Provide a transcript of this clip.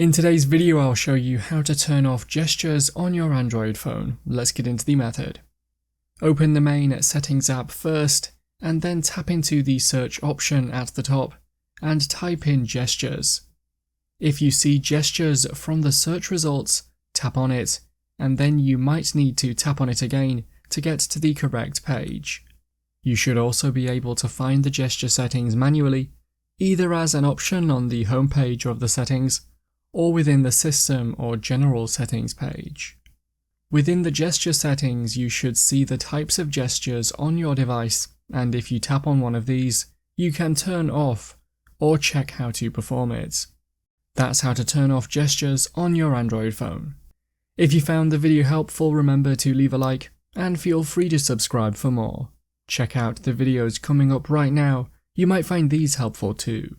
In today's video I'll show you how to turn off gestures on your Android phone. Let's get into the method. Open the main Settings app first, and then tap into the search option at the top and type in gestures. If you see gestures from the search results, tap on it, and then you might need to tap on it again to get to the correct page. You should also be able to find the gesture settings manually, either as an option on the home page of the settings, or within the System or General Settings page. Within the gesture settings, you should see the types of gestures on your device, and if you tap on one of these, you can turn off or check how to perform it. That's how to turn off gestures on your Android phone. If you found the video helpful, remember to leave a like and feel free to subscribe for more. Check out the videos coming up right now, you might find these helpful too.